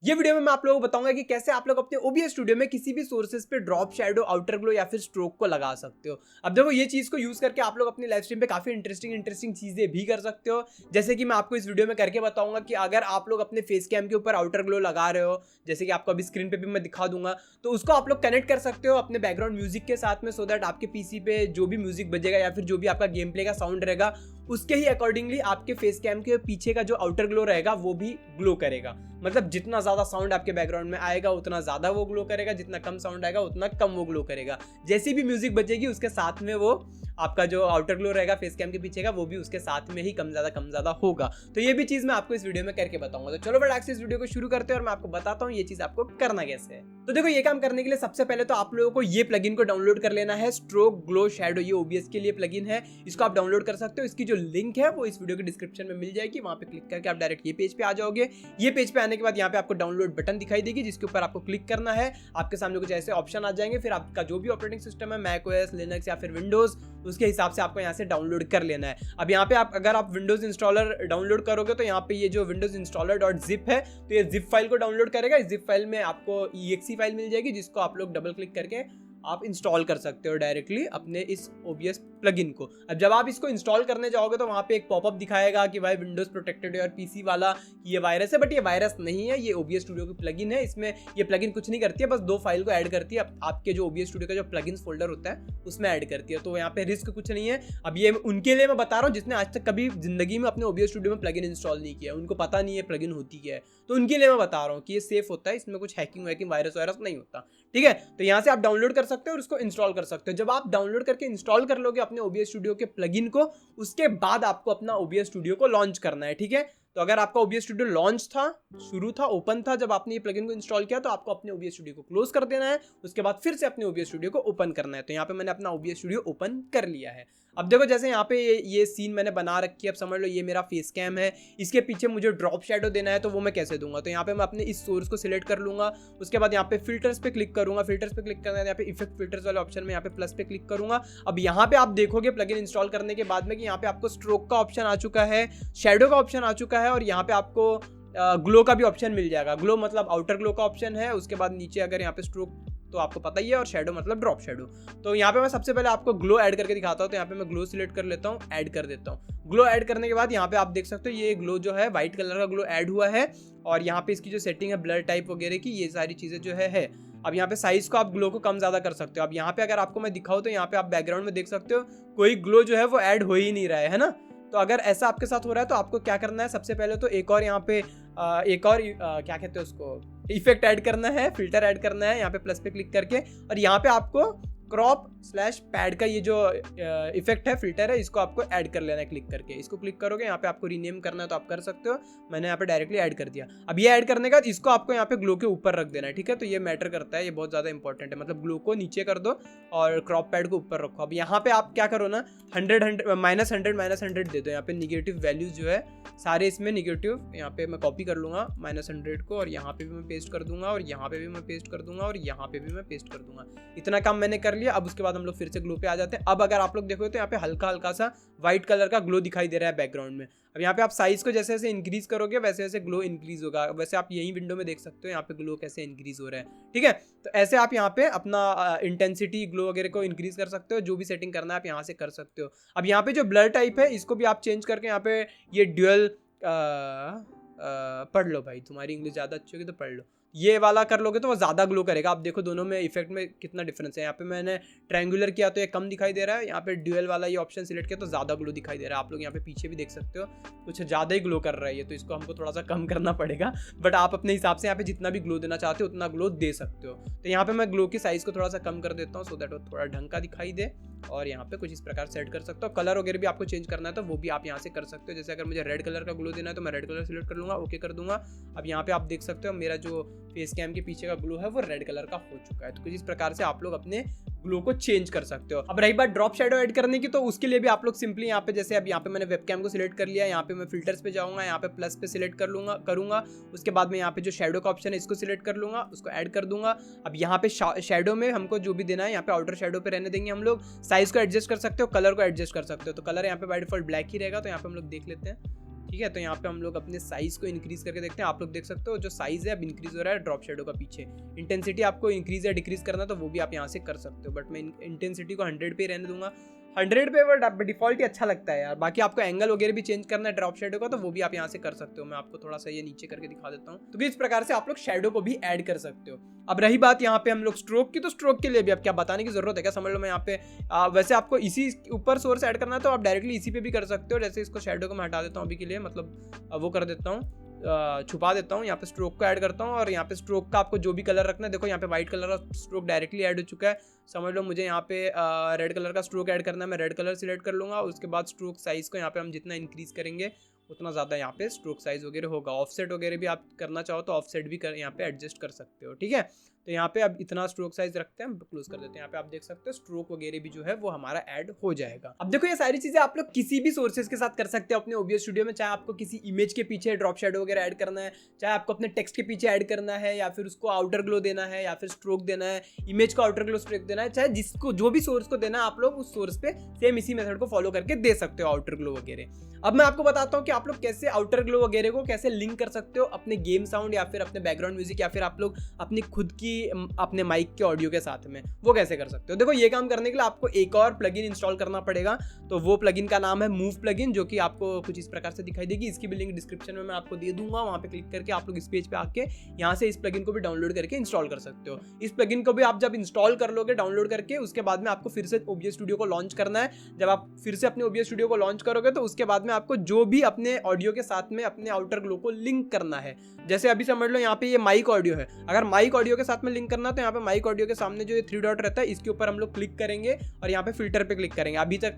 ये वीडियो में मैं आप लोगों को बताऊंगा कि कैसे आप लोग अपने OBS स्टूडियो में किसी भी सोर्सेज पे ड्रॉप शैडो, आउटर ग्लो या फिर स्ट्रोक को लगा सकते हो। अब देखो ये चीज को यूज करके आप लोग अपनी लाइव स्ट्रीम पे काफी इंटरेस्टिंग चीजें भी कर सकते हो। जैसे कि मैं आपको इस वीडियो में करके बताऊंगा कि अगर आप लोग अपने फेस कैम के ऊपर आउटर ग्लो लगा रहे हो, जैसे कि आपको अभी स्क्रीन पे भी मैं दिखा दूंगा, तो उसको आप लोग कनेक्ट कर सकते हो अपने बैकग्राउंड म्यूजिक के साथ में, सो दैट आपके पीसी पे जो भी म्यूजिक बजेगा या फिर जो भी आपका गेम प्ले का साउंड रहेगा उसके ही अकॉर्डिंगली आपके फेस कैम के पीछे का जो आउटर ग्लो रहेगा वो भी ग्लो करेगा। मतलब जितना ज्यादा साउंड आपके बैकग्राउंड में आएगा उतना ज्यादा वो ग्लो करेगा, जितना कम साउंड आएगा उतना कम वो ग्लो करेगा। जैसी भी म्यूजिक बजेगी उसके साथ में वो आपका जो आउटर ग्लो रहेगा फेस कैम के पीछे का वो भी उसके साथ में ही कम ज्यादा होगा। तो ये भी चीज मैं आपको इस वीडियो में करके बताऊंगा। तो चलो फटाक से इस वीडियो को शुरू करते हैं और मैं आपको बताता हूँ ये चीज आपको करना कैसे है। तो देखो ये काम करने के लिए सबसे पहले तो आप लोगों को ये प्लगइन को डाउनलोड कर लेना है, स्ट्रोक ग्लो शैडो। ये OBS के लिए प्लगइन है, इसको आप डाउनलोड कर सकते हो। इसकी जो लिंक है वो इस वीडियो के डिस्क्रिप्शन में मिल जाएगी, वहां पे क्लिक करके आप डायरेक्ट ये पेज पे आ जाओगे। ये पेज पे आने के बाद यहाँ पे आपको डाउनलोड बटन दिखाई देगी जिसके ऊपर आपको क्लिक करना है। आपके सामने कुछ ऐसे ऑप्शन आ जाएंगे, फिर आपका जो भी ऑपरेटिंग सिस्टम है, मैक OS, लिनक्स या फिर विंडोज, उसके हिसाब से आपको यहाँ से डाउनलोड कर लेना है। अब यहाँ पे अगर आप विंडोज इंस्टॉलर डाउनलोड करोगे तो यहाँ पे ये जो विंडोज इंस्टॉलर .zip है तो ये zip फाइल को डाउनलोड करेगा। इस zip फाइल में आपको exe फाइल मिल जाएगी जिसको आप लोग डबल क्लिक करके आप इंस्टॉल कर सकते हो डायरेक्टली अपने इस OBS प्लगइन को। अब जब आप इसको इंस्टॉल करने जाओगे तो वहां पे एक पॉपअप दिखाएगा कि भाई विंडोज प्रोटेक्टेड है और पीसी वाला ये वायरस है, बट ये वायरस नहीं है, ये OBS स्टूडियो की प्लगइन है। इसमें ये प्लगइन कुछ नहीं करती है, बस 2 फाइल को ऐड करती है आपके जो OBS स्टूडियो का जो प्लगइन्स फोल्डर होता है उसमें ऐड करती है। तो यहाँ पे रिस्क कुछ नहीं है। अब ये उनके लिए मैं बता रहा हूँ जिसने आज तक कभी जिंदगी में अपने OBS स्टूडियो में प्लगइन इंस्टॉल नहीं किया, उनको पता नहीं है प्लगइन होती क्या है, तो उनके लिए मैं बता रहा हूँ कि ये सेफ होता है, इसमें कुछ हैकिंग वायरस नहीं होता। ठीक है, तो यहाँ से आप डाउनलोड कर सकते हो और उसको इंस्टॉल कर सकते हो। जब आप डाउनलोड करके इंस्टॉल कर लोगे अपने OBS स्टूडियो के प्लगइन को, उसके बाद आपको अपना OBS स्टूडियो को लॉन्च करना है। ठीक है, तो अगर आपका OBS स्टूडियो लॉन्च था, शुरू था, ओपन था जब आपने ये प्लगइन को इंस्टॉल किया, तो आपको अपने OBS स्टूडियो को क्लोज कर देना है। उसके बाद फिर से अपने OBS स्टूडियो को ओपन करना है। तो यहाँ पे मैंने अपना OBS स्टूडियो ओपन कर लिया है। अब देखो जैसे यहाँ पे ये सीन मैंने बना रखी है। अब समझ लो ये मेरा फेस कैम है, इसके पीछे मुझे ड्रॉप शैडो देना है, तो वो मैं कैसे दूंगा? तो यहाँ पे मैं अपने इस सोर्स को सिलेक्ट कर लूंगा। उसके बाद यहाँ पे फिल्टर्स पे क्लिक करूंगा। फिल्टर्स पे क्लिक करना है, यहाँ पे इफेक्ट फिल्टर्स वाले ऑप्शन में यहाँ पे प्लस पे क्लिक करूंगा। अब यहाँ पे आप देखोगे प्लगइन इंस्टॉल करने के बाद में कि यहाँ पे आपको स्ट्रोक का ऑप्शन आ चुका है, शैडो का ऑप्शन आ चुका है और यहाँ पे आपको ग्लो का भी ऑप्शन मिल जाएगा। ग्लो मतलब आउटर ग्लो का ऑप्शन है। उसके बाद नीचे अगर यहाँ पे स्ट्रोक तो आपको पता ही है, और शैडो मतलब ड्रॉप शैडो। तो यहाँ पे मैं सबसे पहले आपको ग्लो ऐड करके दिखाता हूँ। तो यहाँ पे मैं ग्लो सिलेक्ट कर लेता हूँ, ऐड कर देता हूँ। ग्लो ऐड करने के बाद यहाँ पे आप देख सकते हो ये ग्लो जो है व्हाइट कलर का ग्लो ऐड हुआ है। और यहाँ पे इसकी जो सेटिंग है ब्लर टाइप वगैरह की, ये सारी चीजें जो है। अब यहाँ पे साइज को आप ग्लो को कम ज्यादा कर सकते हो। अब यहाँ पे अगर आपको मैं दिखाऊँ तो यहाँ पे आप बैकग्राउंड में देख सकते हो कोई ग्लो जो है वो ऐड हो ही नहीं रहा है ना। तो अगर ऐसा आपके साथ हो रहा है तो आपको क्या करना है, सबसे पहले तो एक और यहाँ पे क्या कहते हैं उसको, इफेक्ट ऐड करना है, फिल्टर ऐड करना है। यहाँ पे प्लस पे क्लिक करके और यहाँ पे आपको क्रॉप/पैड का ये जो इफेक्ट है, फिल्टर है, इसको आपको ऐड कर लेना है क्लिक करके। इसको क्लिक करोगे, यहाँ पे आपको रीनेम करना है तो आप कर सकते हो। मैंने यहाँ पे डायरेक्टली ऐड कर दिया। अब ये ऐड करने के बाद इसको आपको यहाँ पे ग्लो के ऊपर रख देना है। ठीक है, तो ये मैटर करता है, ये बहुत ज़्यादा इंपॉर्टेंट है। मतलब ग्लो को नीचे कर दो और क्रॉप पैड को ऊपर रखो। अब यहाँ पे आप क्या करो ना, 100 -100 दे दो। यहाँ पे निगेटिव वैल्यूज जो है सारे इसमें निगेटिव, यहाँ पे मैं कॉपी कर लूंगा -100 को और यहाँ पे भी मैं पेस्ट कर दूंगा और यहाँ पे भी मैं पेस्ट कर दूंगा और यहाँ पे भी मैं पेस्ट कर दूंगा। इतना काम मैंने कर लिया। अब उसके बाद हम लोग फिर से ग्लो पे आ जाते हैं। अब अगर आप लोग देखो तो यहाँ पे हल्का हल्का सा व्हाइट कलर का ग्लो दिखाई दे रहा है बैकग्राउंड में। अब यहाँ पे आप साइज को जैसे जैसे इंक्रीज करोगे वैसे वैसे ग्लो इंक्रीज होगा। वैसे आप यही विंडो में देख सकते हो यहाँ पे ग्लो कैसे इंक्रीज हो रहा है। ठीक है, तो ऐसे आप यहाँ पे अपना इंटेंसिटी ग्लो वगैरह को इंक्रीज कर सकते हो। जो भी सेटिंग करना है आप यहाँ से कर सकते हो। अब यहाँ पे जो ब्लर टाइप है इसको भी आप चेंज करके यहाँ पे ये ड्यूअल पढ़ लो भाई, तुम्हारी इंग्लिश ज़्यादा अच्छी होगी तो पढ़ लो। ये वाला कर लोगे तो वो ज़्यादा ग्लो करेगा। आप देखो दोनों में इफेक्ट में कितना डिफरेंस है। यहाँ पे मैंने ट्रायंगुलर किया तो ये कम दिखाई दे रहा है, यहाँ पे ड्यूअल वाला ये ऑप्शन सिलेक्ट किया तो ज़्यादा ग्लो दिखाई दे रहा है। आप लोग यहाँ पे पीछे भी देख सकते हो कुछ ज़्यादा ही ग्लो कर रहा है ये, तो इसको हमको थोड़ा सा कम करना पड़ेगा। बट आप अपने हिसाब से यहाँ पे जितना भी ग्लो देना चाहते हो उतना ग्लो दे सकते हो। तो यहाँ पे मैं ग्लो की साइज़ को थोड़ा सा कम कर देता हूँ सो दैट वो थोड़ा ढंग का दिखाई दे। और यहाँ पे कुछ इस प्रकार सेट कर सकते हो। कलर वगैरह भी आपको चेंज करना है तो वो भी आप यहाँ से कर सकते हो। जैसे अगर मुझे रेड कलर का ग्लो देना है तो मैं रेड कलर सिलेक्ट कर लूँगा, ओके कर दूंगा। अब यहाँ पे आप देख सकते हो मेरा जो फेस कैम के पीछे का ग्लो है वो रेड कलर का हो चुका है। तो कुछ इस प्रकार से आप लोग अपने ग्लो को चेंज कर सकते हो। अब रही बात ड्रॉप शैडो ऐड करने की, तो उसके लिए भी आप लोग सिंपली यहाँ पे जैसे अब यहाँ पे मैंने वेबकैम को सिलेक्ट कर लिया, यहाँ पे मैं फिल्टर्स पे जाऊंगा, यहाँ पे प्लस पे सिलेक्ट करूंगा। उसके बाद में यहाँ पे जो शैडो का ऑप्शन है इसको सिलेक्ट कर लूंगा, उसको ऐड कर दूंगा। अब यहाँ पे शैडो में हमको जो भी देना है यहाँ पे आउटर शैडो पे रहने देंगे हम लोग। साइज को एडजस्ट कर सकते हो, कलर को एडजस्ट कर सकते हो। तो कलर यहाँ पे बाय डिफॉल्ट ब्लैक ही रहेगा, तो यहाँ पे हम लोग देख लेते हैं ठीक है, तो यहाँ पे हम लोग अपने साइज को इंक्रीज करके देखते हैं। आप लोग देख सकते हो जो साइज है अब इंक्रीज हो रहा है ड्रॉप शेडो का पीछे। इंटेंसिटी आपको इंक्रीज या डिक्रीज करना तो वो भी आप यहाँ से कर सकते हो, बट मैं इंटेंसिटी को 100 पे रहने दूंगा। 100 पे वो डिफॉल्ट ही अच्छा लगता है यार। बाकी आपको एंगल वगैरह भी चेंज करना है ड्रॉप शेडो का तो वो भी आप यहाँ से कर सकते हो। मैं आपको थोड़ा सा ये नीचे करके दिखा देता हूँ। तो इस प्रकार से आप लोग शेडो को भी ऐड कर सकते हो। अब रही बात यहाँ पे हम लोग स्ट्रोक की, तो स्ट्रोक के लिए भी अब क्या बताने की जरूरत है क्या, समझ लो। मैं यहाँ पे वैसे आपको इसी ऊपर सोर्स ऐड करना है तो आप डायरेक्टली इसी पे भी कर सकते हो। जैसे इसको शेडो को मैं हटा देता हूँ अभी के लिए, मतलब वो कर देता हूँ, छुपा देता हूँ। यहाँ पे स्ट्रोक को ऐड करता हूँ और यहाँ पे स्ट्रोक का आपको जो भी कलर रखना है, देखो यहाँ पे व्हाइट कलर का स्ट्रोक डायरेक्टली ऐड हो चुका है। समझ लो मुझे यहाँ पे रेड कलर का स्ट्रोक ऐड करना है, मैं रेड कलर सिलेक्ट कर लूँगा। उसके बाद स्ट्रोक साइज को यहाँ पे हम जितना इंक्रीज करेंगे उतना ज़्यादा यहाँ पे स्ट्रोक साइज वगैरह होगा। ऑफसेट वगैरह भी आप करना चाहो तो ऑफसेट भी यहाँ पे एडजस्ट कर सकते हो, ठीक है। तो यहाँ पे अब इतना स्ट्रोक साइज रखते हैं, हम क्लोज कर देते हैं। यहाँ पे आप देख सकते हो स्ट्रोक वगैरह भी जो है वो हमारा ऐड हो जाएगा। अब देखो ये सारी चीजें आप लोग किसी भी सोर्सेज के साथ कर सकते हो अपने OBS स्टूडियो में। चाहे आपको किसी इमेज के पीछे ड्रॉप शेडो वगैरह ऐड करना है, चाहे आपको अपने टेक्स्ट के पीछे ऐड करना है, या फिर उसको आउटर ग्लो देना है, या फिर स्ट्रोक देना है, इमेज को आउटर ग्लो स्ट्रोक देना है, चाहे जिसको जो भी सोर्स को देना है आप लोग उस सोर्स पे सेम इसी मेथड को फॉलो करके दे सकते हो आउटर ग्लो वगैरह। अब मैं आपको बताता हूँ कि आप लोग कैसे आउटर ग्लो वगैरह को कैसे लिंक कर सकते हो अपने गेम साउंड या फिर अपने बैकग्राउंड म्यूजिक या फिर आप लोग अपनी खुद की अपने माइक के ऑडियो के साथ में वो कैसे कर सकते हो। देखो ये काम करने के लिए आपको एक और प्लगइन इंस्टॉल करना पड़ेगा। तो वो प्लगइन का नाम है मूव प्लगइन, जो कि आपको कुछ इस प्रकार से दिखाई देगी। इसकी भी लिंक डिस्क्रिप्शन में मैं आपको दे दूंगा, वहाँ पे क्लिक करके आप लोग इस पेज पे आके यहाँ से इस प्लगइन को भी डाउनलोड करके इंस्टॉल कर सकते हो। इस प्लगइन को भी आप जब इंस्टॉल कर लोगे डाउनलोड करके, उसके बाद में आपको फिर से OBS स्टूडियो को लॉन्च करना है। जब आप फिर से अपने OBS स्टूडियो को लॉन्च करोगे तो उसके बाद में आपको जो भी अपने ऑडियो के साथ में अपने आउटर ग्लो को लिंक करना है। जैसे अभी समझ लो यहाँ पे ये माइक ऑडियो है, अगर माइक ऑडियो के साथ में लिंक करना तो यहाँ पे माइक ऑडियो के सामने जो ये 3 डॉट रहता है इसके ऊपर हम लोग क्लिक करेंगे और यहाँ पे फिल्टर पे क्लिक करेंगे। अभी तक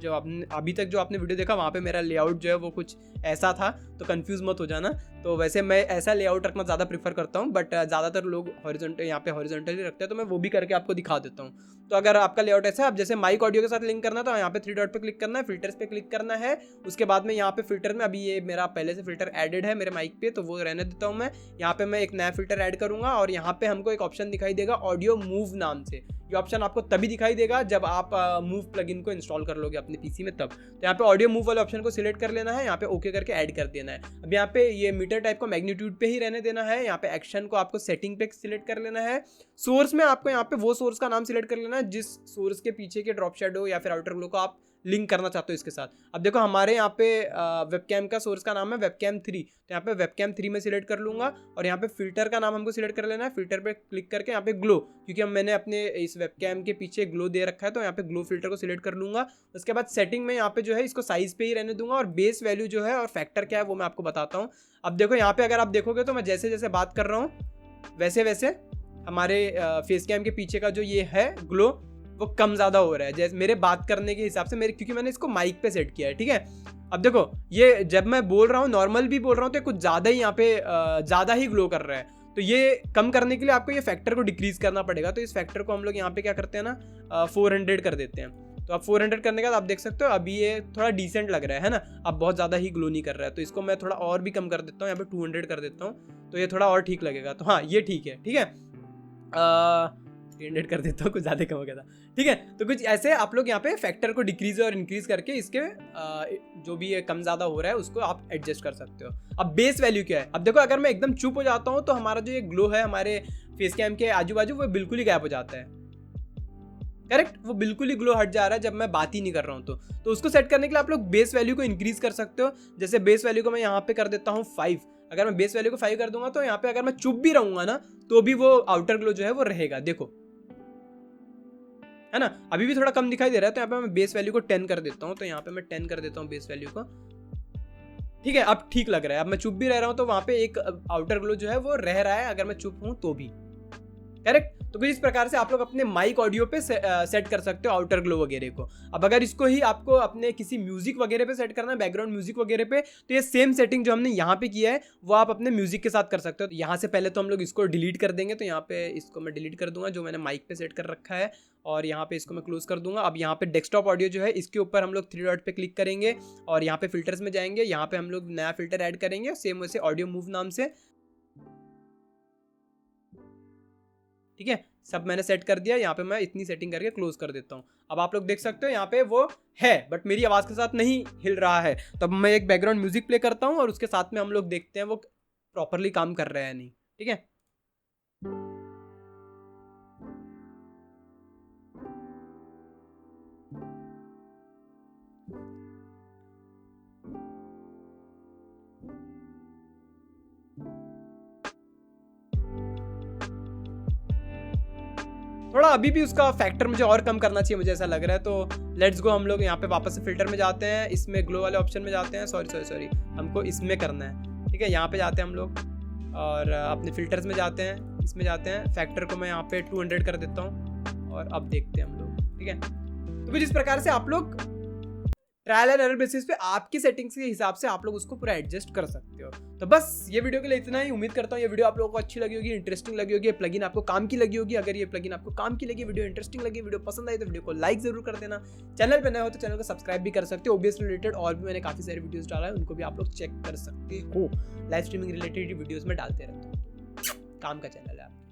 जो आपने वीडियो देखा वहाँ पे मेरा लेआउट जो है वो कुछ ऐसा था, तो कंफ्यूज मत हो जाना। तो वैसे मैं ऐसा लेआउट रखना ज़्यादा प्रीफर करता हूँ, बट ज़्यादातर लोग हॉरिजॉन्टल यहाँ पे हॉरिजॉन्टली रखते हैं, तो मैं वो भी करके आपको दिखा देता हूँ। तो अगर आपका लेआउट ऐसा है, अब जैसे माइक ऑडियो के साथ लिंक करना तो यहाँ पे 3 डॉट पे क्लिक करना है, फिल्टर्स पे क्लिक करना है। उसके बाद में यहाँ पे फिल्टर में अभी ये मेरा पहले से फिल्टर एडेड है मेरे माइक पे, तो वो रहने देता हूँ मैं। यहाँ पे मैं एक नया फिल्टर ऐड करूँगा और यहाँ पे हमको एक ऑप्शन दिखाई देगा ऑडियो मूव नाम से। ये ऑप्शन आपको तभी दिखाई देगा जब आप मूव प्लगइन को इंस्टॉल कर लोगे अपने पीसी में तब। तो यहाँ पे ऑडियो मूव वाले ऑप्शन को सिलेक्ट कर लेना है, यहाँ पे ओके करके ऐड कर देना है। अब यहाँ पे ये मीटर टाइप को मैग्नीट्यूड पे ही रहने देना है। यहाँ पे एक्शन को आपको सेटिंग पे सिलेक्ट कर लेना है। सोर्स में आपको यहाँ पे वो सोर्स का नाम सिलेक्ट कर लेना है जिस सोर्स के पीछे के ड्रॉप शेडो या फिर आउटर ग्लो को आप लिंक करना चाहते हो इसके साथ। अब देखो हमारे यहाँ पे वेबकैम का सोर्स का नाम है वेबकैम 3, तो यहाँ पे वेबकैम 3 में सिलेक्ट कर लूँगा और यहाँ पे फिल्टर का नाम हमको सिलेक्ट कर लेना है। फिल्टर पे क्लिक करके यहाँ पे ग्लो, क्योंकि अब मैंने अपने इस वेबकैम के पीछे ग्लो दे रखा है, तो यहाँ पे ग्लो फिल्टर को सिलेक्ट कर लूँगा। उसके बाद सेटिंग में यहाँ पे जो है इसको साइज पे ही रहने दूंगा और बेस वैल्यू जो है और फैक्टर क्या है वो मैं आपको बताता हूँ। अब देखो यहाँ पे अगर आप देखोगे तो मैं जैसे जैसे बात कर रहा हूँ वैसे वैसे हमारे फेस कैम के पीछे का जो ये है ग्लो वो कम ज़्यादा हो रहा है, जैसे मेरे बात करने के हिसाब से मेरे, क्योंकि मैंने इसको माइक पे सेट किया है, ठीक है। अब देखो ये जब मैं बोल रहा हूँ नॉर्मल भी बोल रहा हूँ तो कुछ ज़्यादा ही यहाँ पे ज़्यादा ही ग्लो कर रहा है। तो ये कम करने के लिए आपको ये फैक्टर को डिक्रीज करना पड़ेगा। तो इस फैक्टर को हम लोग यहाँ पे क्या करते हैं ना 400 कर देते हैं। तो अब 400 करने के बाद आप देख सकते हो अभी ये थोड़ा डिसेंट लग रहा है ना, अब बहुत ज़्यादा ही ग्लो नहीं कर रहा है। तो इसको मैं थोड़ा और भी कम कर देता हूँ, यहाँ पे 200 कर देता हूँ, तो ये थोड़ा और ठीक लगेगा। तो हाँ ये ठीक है, ठीक है। 300 कर देता हूँ, कुछ ज़्यादा कम हो गया था, ठीक है। तो कुछ ऐसे आप लोग यहाँ पे फैक्टर को डिक्रीज और इंक्रीज करके इसके जो भी ये कम ज़्यादा हो रहा है उसको आप एडजस्ट कर सकते हो। अब बेस वैल्यू क्या है, अब देखो अगर मैं एकदम चुप हो जाता हूँ तो हमारा जो ये ग्लो है हमारे फेस कैम के आजू बाजू वो बिल्कुल ही गायब हो जाता है। करेक्ट, वो बिल्कुल ही ग्लो हट जा रहा है जब मैं बात ही नहीं कर रहा हूँ। तो उसको सेट करने के लिए आप लोग बेस वैल्यू को इंक्रीज कर सकते हो। जैसे बेस वैल्यू को मैं यहाँ पे कर देता हूँ 5। अगर मैं बेस वैल्यू को 5 कर दूंगा तो यहाँ पे अगर मैं चुप भी रहूंगा ना तो भी वो आउटर ग्लो जो है वो रहेगा, देखो है ना। अभी भी थोड़ा कम दिखाई दे रहा है, तो यहाँ पे मैं बेस वैल्यू को 10 कर देता हूँ। तो यहाँ पे मैं 10 कर देता हूँ बेस वैल्यू को, ठीक है। अब ठीक लग रहा है। अब मैं चुप भी रह रहा हूँ तो वहाँ पे एक आउटर ग्लो जो है वो रह रहा है अगर मैं चुप हूँ तो भी, करेक्ट। तो कुछ इस प्रकार से आप लोग अपने माइक ऑडियो पे सेट कर सकते हो आउटर ग्लो वगैरह को। अब अगर इसको ही आपको अपने किसी म्यूजिक वगैरह पे सेट करना है, बैकग्राउंड म्यूजिक वगैरह पे, तो ये सेम सेटिंग जो हमने यहाँ पे किया है वो आप अपने म्यूजिक के साथ कर सकते हो। यहाँ से पहले तो हम लोग इसको डिलीट कर देंगे, तो यहाँ पे इसको मैं डिलीट कर दूंगा जो मैंने माइक पे सेट कर रखा है, और यहाँ पे इसको मैं क्लोज कर दूंगा। अब यहाँ पे डेस्कटॉप ऑडियो जो है इसके ऊपर हम लोग 3 डॉट पे क्लिक करेंगे और यहाँ पे फिल्टर्स में जाएंगे, यहाँ पे हम लोग नया फिल्टर ऐड करेंगे सेम वैसे ऑडियो मूव नाम से, ठीक है, सब मैंने सेट कर दिया। यहाँ पे मैं इतनी सेटिंग करके क्लोज कर देता हूँ। अब आप लोग देख सकते हो यहाँ पे वो है, बट मेरी आवाज़ के साथ नहीं हिल रहा है। तो अब मैं एक बैकग्राउंड म्यूजिक प्ले करता हूँ और उसके साथ में हम लोग देखते हैं वो प्रॉपरली काम कर रहा है नहीं। ठीक है, थोड़ा अभी भी उसका फैक्टर मुझे और कम करना चाहिए, मुझे ऐसा लग रहा है। तो लेट्स गो, हम लोग यहाँ पे वापस से फिल्टर में जाते हैं, इसमें ग्लो वाले ऑप्शन में जाते हैं। सॉरी हमको इसमें करना है। ठीक है, यहाँ पे जाते हैं हम लोग और अपने फिल्टर्स में जाते हैं, इसमें जाते हैं। फैक्टर को मैं यहाँ पे 200 कर देता हूँ और अब देखते हैं हम लोग। ठीक है, तो कुछ इस प्रकार से आप लोग ट्रायल एंड एरर बेसिस पे आपकी सेटिंग्स के हिसाब से आप लोग उसको पूरा एडजस्ट कर सकते हो। तो बस ये वीडियो के लिए इतना ही। उम्मीद करता हूँ ये वीडियो आप लोगों को अच्छी लगी होगी, इंटरेस्टिंग लगी होगी, ये प्लगइन आपको काम की लगी होगी। अगर ये प्लगइन आपको काम की लगी, वीडियो इंटरेस्टिंग लगी, वीडियो पसंद आई तो वीडियो को लाइक जरूर कर देना। चैनल पे नए हो तो चैनल को सब्सक्राइब भी कर सकते हो। ओबीएस रिलेटेड और भी मैंने काफी सारे वीडियोस डाला है, उनको भी आप लोग चेक कर सकते हो। लाइव स्ट्रीमिंग रिलेटेड वीडियोस में डालते रहते हो, काम का चैनल है आपका।